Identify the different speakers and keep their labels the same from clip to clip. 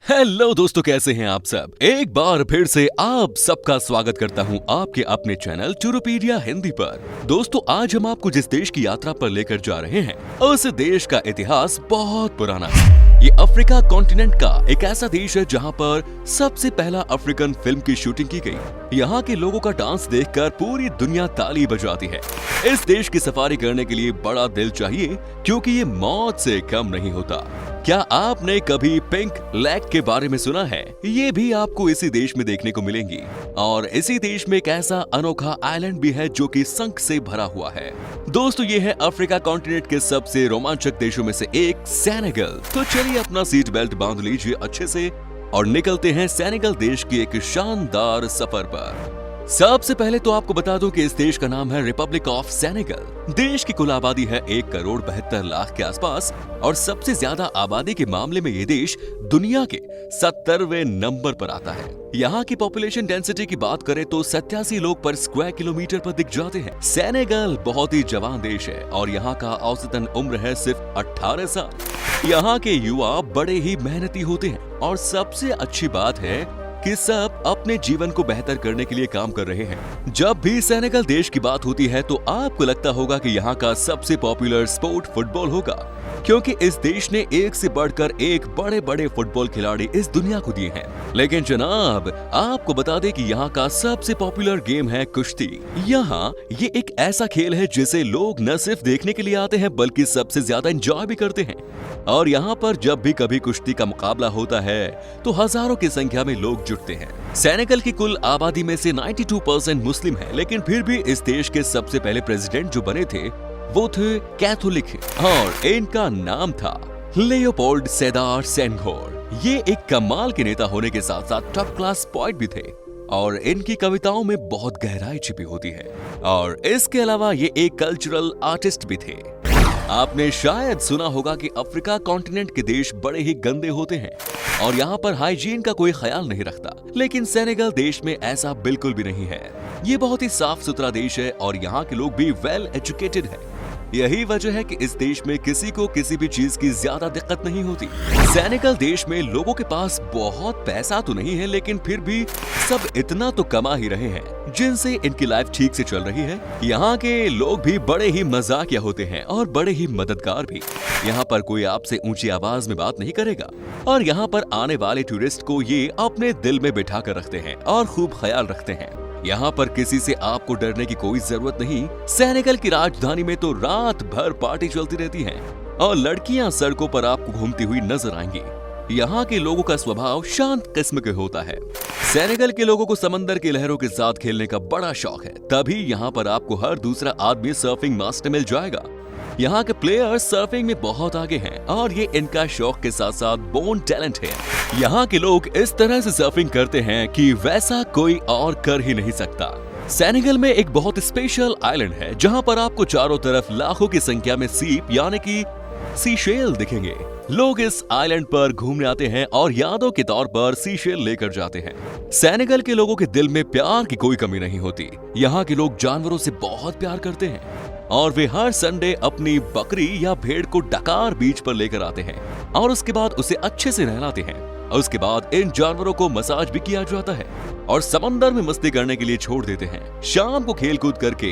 Speaker 1: Hello दोस्तों, कैसे हैं आप सब। एक बार फिर से आप सबका स्वागत करता हूं आपके अपने चैनल टूरोपीडिया हिंदी पर। दोस्तों, आज हम आपको जिस देश की यात्रा पर लेकर जा रहे हैं उस देश का इतिहास बहुत पुराना है। ये अफ्रीका कॉन्टिनेंट का एक ऐसा देश है जहां पर सबसे पहला अफ्रीकन फिल्म की शूटिंग की गई। यहाँ के लोगों का डांस देखकर पूरी दुनिया ताली बजाती है। इस देश की सफारी करने के लिए बड़ा दिल चाहिए, क्योंकि ये मौत से कम नहीं होता। क्या आपने कभी पिंक लेक के बारे में सुना है? ये भी आपको इसी देश में देखने को मिलेंगी। और इसी देश में एक ऐसा अनोखा आइलैंड भी है जो कि संक से भरा हुआ है। दोस्तों, ये है अफ्रीका कॉन्टिनेंट के सबसे रोमांचक देशों में से एक, सेनेगल। तो चलिए अपना सीट बेल्ट बांध लीजिए अच्छे से और निकलते हैं सेनेगल देश की एक शानदार सफर पर। सबसे पहले तो आपको बता दूं कि इस देश का नाम है रिपब्लिक ऑफ सेनेगल। देश की कुल आबादी है 1,72,00,000 के आसपास और सबसे ज्यादा आबादी के मामले में ये देश दुनिया के 70वें नंबर पर आता है। यहाँ की पॉपुलेशन डेंसिटी की बात करें तो 87 लोग पर स्क्वायर किलोमीटर पर दिख जाते हैं। सेनेगल बहुत ही जवान देश है और यहाँ का औसतन उम्र है सिर्फ 18 साल। यहाँ के युवा बड़े ही मेहनती होते हैं और सबसे अच्छी बात है कि सब अपने जीवन को बेहतर करने के लिए काम कर रहे हैं। जब भी सेनेगल देश की बात होती है तो आपको लगता होगा कि यहाँ का सबसे पॉपुलर स्पोर्ट फुटबॉल होगा, क्योंकि इस देश ने एक से बढ़कर एक बड़े बड़े फुटबॉल खिलाड़ी इस दुनिया को दिए हैं। लेकिन जनाब, आपको बता दें कि यहाँ का सबसे पॉपुलर गेम है कुश्ती। यहाँ ये एक ऐसा खेल है जिसे लोग न सिर्फ देखने के लिए आते हैं बल्कि सबसे ज्यादा एंजॉय भी करते हैं। और यहाँ पर जब भी कभी कुश्ती का मुकाबला होता है तो हजारों की संख्या में लोग जुटते हैं। सेनेगल की कुल आबादी में से 92% मुस्लिम है, लेकिन फिर भी इस देश के सबसे पहले प्रेसिडेंट जो बने थे वो थे कैथोलिक और इनका नाम था लियोपोल्ड सेदार सेंघोर। ये एक कमाल के नेता होने के साथ साथ टॉप क्लास पोएट भी थे और इनकी कविताओं में बहुत गहराई छिपी होती है। और इसके अलावा ये एक कल्चरल आर्टिस्ट भी थे। आपने शायद सुना होगा कि अफ्रीका कॉन्टिनेंट के देश बड़े ही गंदे होते हैं और यहाँ पर हाइजीन का कोई ख्याल नहीं रखता, लेकिन सेनेगल देश में ऐसा बिल्कुल भी नहीं है। ये बहुत ही साफ सुथरा देश है और यहाँ के लोग भी वेल एजुकेटेड है। यही वजह है कि इस देश में किसी को किसी भी चीज की ज्यादा दिक्कत नहीं होती। सेनेगल देश में लोगों के पास बहुत पैसा तो नहीं है, लेकिन फिर भी सब इतना तो कमा ही रहे हैं जिनसे इनकी लाइफ ठीक से चल रही है। यहाँ के लोग भी बड़े ही मजाकिया होते हैं और बड़े ही मददगार भी। यहाँ पर कोई आपसे ऊंची आवाज में बात नहीं करेगा और यहाँ पर आने वाले टूरिस्ट को ये अपने दिल में बिठा कर रखते हैं और खूब ख्याल रखते हैं। यहाँ पर किसी से आपको डरने की कोई जरूरत नहीं। सेनेगल की राजधानी में तो रात भर पार्टी चलती रहती है और लड़कियां सड़कों पर आपको घूमती हुई नजर आएंगी। यहाँ के लोगों का स्वभाव शांत किस्म के होता है। सेनेगल के लोगों को समंदर की लहरों के साथ खेलने का बड़ा शौक है, तभी यहाँ पर आपको हर दूसरा आदमी सर्फिंग मास्टर मिल जाएगा। यहाँ के प्लेयर्स सर्फिंग में बहुत आगे हैं और ये इनका शौक के साथ साथ बोर्न टैलेंट है। यहाँ के लोग इस तरह से सर्फिंग करते हैं कि वैसा कोई और कर ही नहीं सकता। सेनेगल में एक बहुत स्पेशल आइलैंड है जहाँ पर आपको चारों तरफ लाखों की संख्या में सीप यानी कि सीशेल दिखेंगे। लोग इस आइलैंड पर घूमने आते हैं और यादों के तौर पर सीशेल लेकर जाते हैं। सेनेगल के लोगों के दिल में प्यार की कोई कमी नहीं होती। यहाँ के लोग जानवरों से बहुत प्यार करते हैं और वे हर संडे अपनी बकरी या भेड़ को डकार बीच पर लेकर आते हैं और उसके बाद उसे अच्छे से नहलाते हैं और उसके बाद इन जानवरों को मसाज भी किया जाता है और समंदर में मस्ती करने के लिए छोड़ देते हैं। शाम को खेल कूद करके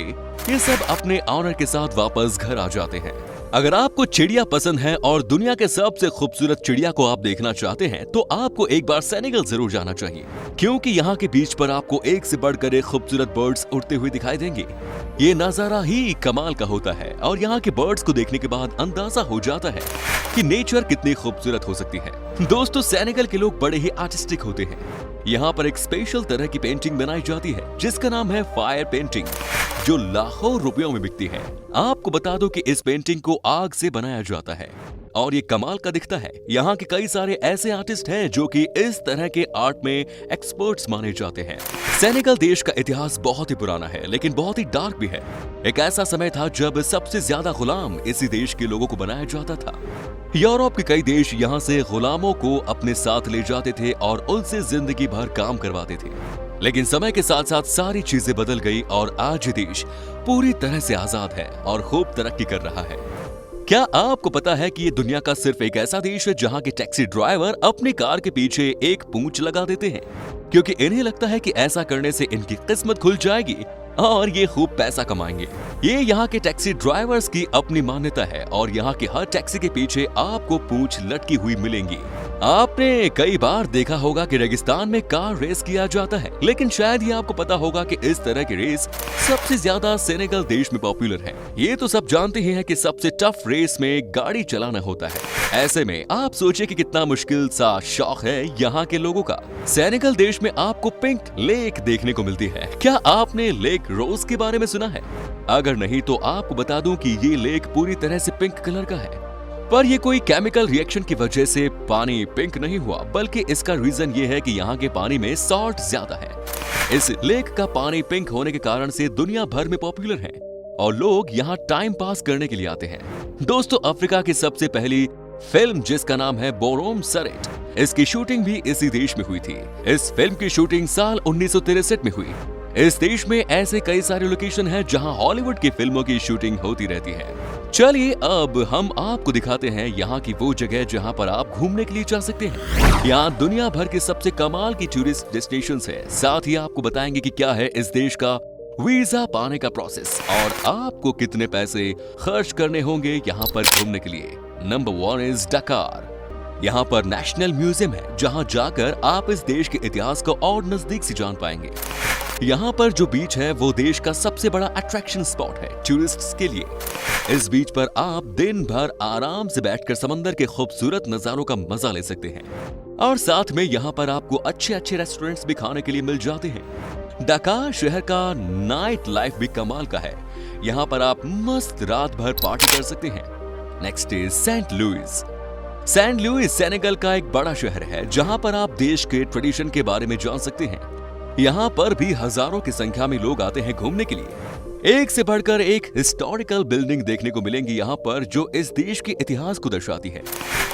Speaker 1: ये सब अपने ऑनर के साथ वापस घर आ जाते हैं। अगर आपको चिड़िया पसंद है और दुनिया के सबसे खूबसूरत चिड़िया को आप देखना चाहते हैं तो आपको एक बार सेनेगल जरूर जाना चाहिए, क्योंकि यहाँ के बीच पर आपको एक से बढ़कर एक खूबसूरत बर्ड्स उड़ते हुए दिखाई देंगे। ये नजारा ही कमाल का होता है और यहाँ के बर्ड्स को देखने के बाद अंदाजा हो जाता है कि नेचर कितनी खूबसूरत हो सकती है। दोस्तों, सेनेगल के लोग बड़े ही आर्टिस्टिक होते हैं। यहाँ पर एक स्पेशल तरह की पेंटिंग बनाई जाती है जिसका नाम है फायर पेंटिंग, जो लाखों रुपयों में बिकती है। आपको बता दो कि इस पेंटिंग को आग से बनाया जाता है और ये कमाल का दिखता है। यहाँ के कई सारे ऐसे आर्टिस्ट हैं जो कि इस तरह के आर्ट में एक्सपर्ट्स माने जाते हैं। सेनेगल देश का इतिहास बहुत ही पुराना है, लेकिन बहुत ही डार्क भी है। एक ऐसा समय था जब सबसे ज्यादा गुलाम इसी देश के लोगों को बनाया जाता था। यूरोप के कई देश यहाँ से गुलामों को अपने साथ ले जाते थे और उनसे जिंदगी भर काम करवाते थे। लेकिन समय के साथ साथ सारी चीजें बदल गई और आज ये देश पूरी तरह से आजाद है और खूब तरक्की कर रहा है। क्या आपको पता है कि ये दुनिया का सिर्फ एक ऐसा देश है जहां के टैक्सी ड्राइवर अपनी कार के पीछे एक पूंछ लगा देते हैं, क्योंकि इन्हें लगता है कि ऐसा करने से इनकी किस्मत खुल जाएगी और ये खूब पैसा कमाएंगे। ये यहाँ के टैक्सी ड्राइवर्स की अपनी मान्यता है और यहाँ के हर टैक्सी के पीछे आपको पूंछ लटकी हुई मिलेंगी। आपने कई बार देखा होगा कि रेगिस्तान में कार रेस किया जाता है, लेकिन शायद ही आपको पता होगा कि इस तरह की रेस सबसे ज्यादा सेनेगल देश में पॉपुलर है। ये तो सब जानते ही हैं कि सबसे टफ रेस में गाड़ी चलाना होता है। ऐसे में आप सोचिए कि कितना मुश्किल सा शौक है यहाँ के लोगों का। सेनेगल देश में आपको पिंक लेक देखने को मिलती है। क्या आपने लेक रोज के बारे में सुना है? अगर नहीं तो आपको बता दूं कि ये लेक पूरी तरह से पिंक कलर का है, पर ये कोई केमिकल रिएक्शन की वजह से पानी पिंक नहीं हुआ, बल्कि इसका रीजन ये है कि यहाँ के पानी में सॉल्ट ज्यादा है। इस लेक का पानी पिंक होने के कारण से दुनिया भर में पॉपुलर है और लोग यहाँ टाइम पास करने के लिए आते हैं। दोस्तों, अफ्रीका की सबसे पहली फिल्म जिसका नाम है बोरोम सरेट, इसकी शूटिंग भी इसी देश में हुई थी। इस फिल्म की शूटिंग साल 1963 में हुई। इस देश में ऐसे कई सारे लोकेशन हैं जहां हॉलीवुड की फिल्मों की शूटिंग होती रहती है। चलिए अब हम आपको दिखाते हैं यहाँ की वो जगह जहाँ पर आप घूमने के लिए जा सकते हैं। यहाँ दुनिया भर के सबसे कमाल की टूरिस्ट डेस्टिनेशंस है। साथ ही आपको बताएंगे कि क्या है इस देश का वीजा पाने का प्रोसेस और आपको कितने पैसे खर्च करने होंगे यहाँ पर घूमने के लिए। नंबर 1 इज डकार। यहाँ पर नेशनल म्यूजियम है जहाँ जाकर आप इस देश के इतिहास को और नजदीक से जान पाएंगे। यहाँ पर जो बीच है वो देश का सबसे बड़ा अट्रैक्शन स्पॉट है टूरिस्ट्स के लिए। इस बीच पर आप दिन भर आराम से बैठकर समंदर के खूबसूरत नजारों का मजा ले सकते हैं और साथ में यहाँ पर आपको अच्छे अच्छे रेस्टोरेंट्स भी खाने के लिए मिल जाते हैं। डकार शहर का नाइट लाइफ भी कमाल का है। यहाँ पर आप मस्त रात भर पार्टी कर सकते हैं। Next is Saint Louis. Saint Louis Senegal का एक बड़ा शहर है जहाँ पर आप देश के ट्रेडिशन के बारे में जान सकते हैं। यहाँ पर भी हजारों की संख्या में लोग आते हैं घूमने के लिए। एक से बढ़कर एक हिस्टोरिकल बिल्डिंग देखने को मिलेंगी यहाँ पर जो इस देश के इतिहास को दर्शाती है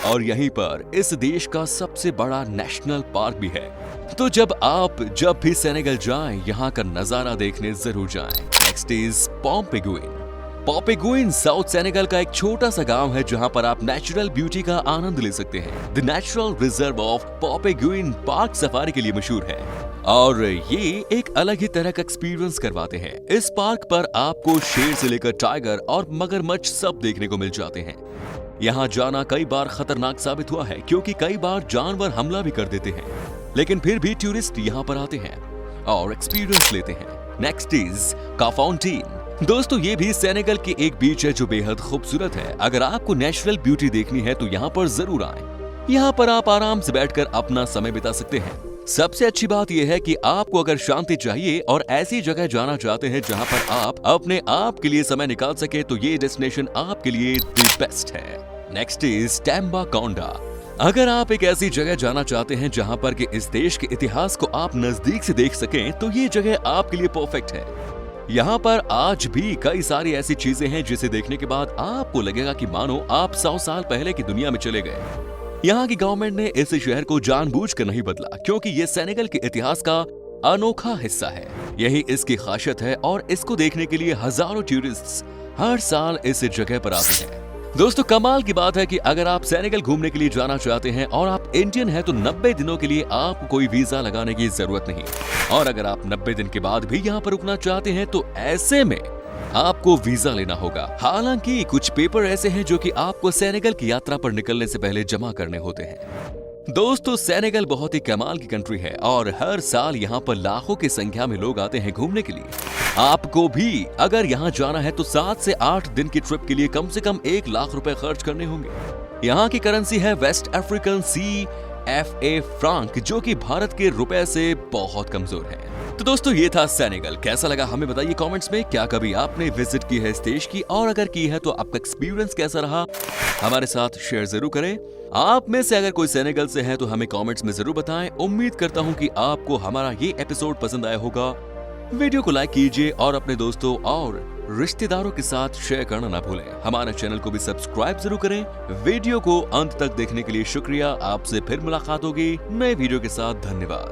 Speaker 1: और यहीं पर इस देश का सबसे बड़ा नेशनल पार्क भी है। तो जब भी सेनेगल जाएं, यहाँ का नजारा देखने जरूर जाएं। Next is Popenguine. Popenguine south Senegal का एक छोटा सा गांव है जहां पर आप नेचुरल ब्यूटी का आनंद ले सकते हैं। The natural reserve of Popenguine park safari के लिए मशहूर है और ये एक अलग ही तरह का एक्सपीरियंस करवाते हैं। इस पार्क पर आपको शेर से लेकर टाइगर और मगरमच्छ सब देखने को मिल जाते हैं। यहाँ जाना कई बार खतरनाक साबित हुआ है क्योंकि कई बार जानवर हमला भी कर देते हैं, लेकिन फिर भी टूरिस्ट यहाँ पर आते हैं और एक्सपीरियंस लेते हैं। Next is Kafountine. दोस्तों, ये भी सेनेगल की एक बीच है जो बेहद खूबसूरत है। अगर आपको नेचुरल ब्यूटी देखनी है तो यहाँ पर जरूर आएं। यहाँ पर आप आराम से बैठकर अपना समय बिता सकते हैं। सबसे अच्छी बात यह है कि आपको अगर शांति चाहिए और ऐसी जगह जाना चाहते हैं जहाँ पर आप अपने आप के लिए समय निकाल सके तो ये डेस्टिनेशन आपके लिए द बेस्ट है। Next is Tambacounda. अगर आप एक ऐसी जगह जाना चाहते हैं जहाँ पर कि इस देश के इतिहास को आप नजदीक से देख सकें तो ये जगह आपके लिए परफेक्ट है। यहाँ पर आज भी कई सारी ऐसी चीजें हैं जिसे देखने के बाद आपको लगेगा कि मानो आप 100 साल पहले की दुनिया में चले गए। यहाँ की गवर्नमेंट ने इस शहर को जानबूझकर नहीं बदला क्योंकि ये सेनेगल के इतिहास का अनोखा हिस्सा है। यही इसकी खासियत है और इसको देखने के लिए हजारों टूरिस्ट्स हर साल इस जगह पर आते हैं। दोस्तों, कमाल की बात है कि अगर आप सेनेगल घूमने के लिए जाना चाहते हैं और आप इंडियन हैं तो 90 दिनों के लिए आपको कोई वीजा लगाने की जरूरत नहीं, और अगर आप 90 दिन के बाद भी यहाँ पर रुकना चाहते हैं तो ऐसे में आपको वीजा लेना होगा। हालांकि कुछ पेपर ऐसे हैं जो कि आपको सेनेगल की यात्रा पर निकलने से पहले जमा करने होते हैं। दोस्तों, सेनेगल बहुत ही कमाल की कंट्री है और हर साल यहाँ पर लाखों की संख्या में लोग आते हैं घूमने के लिए। आपको भी अगर यहाँ जाना है तो 7 से 8 दिन की ट्रिप के लिए कम से कम 1 लाख रुपए खर्च करने होंगे। यहाँ की करेंसी है वेस्ट अफ्रीकन CFA फ्रांक जो कि भारत के रुपए से बहुत कमजोर है। तो दोस्तों, ये था सेनेगल। कैसा लगा हमें बताइए कमेंट्स में। क्या कभी आपने विजिट की है इस देश की, और अगर की है तो आपका एक्सपीरियंस कैसा रहा हमारे साथ शेयर जरूर करें। आप में से अगर कोई सेनेगल से है तो हमें कमेंट्स में जरूर बताएं। उम्मीद करता हूं कि आपको हमारा ये एपिसोड पसंद आया होगा। वीडियो को लाइक कीजिए और अपने दोस्तों और रिश्तेदारों के साथ शेयर करना ना भूलें। हमारे चैनल को भी सब्सक्राइब जरूर करें। वीडियो को अंत तक देखने के लिए शुक्रिया। आपसे फिर मुलाकात होगी नए वीडियो के साथ। धन्यवाद।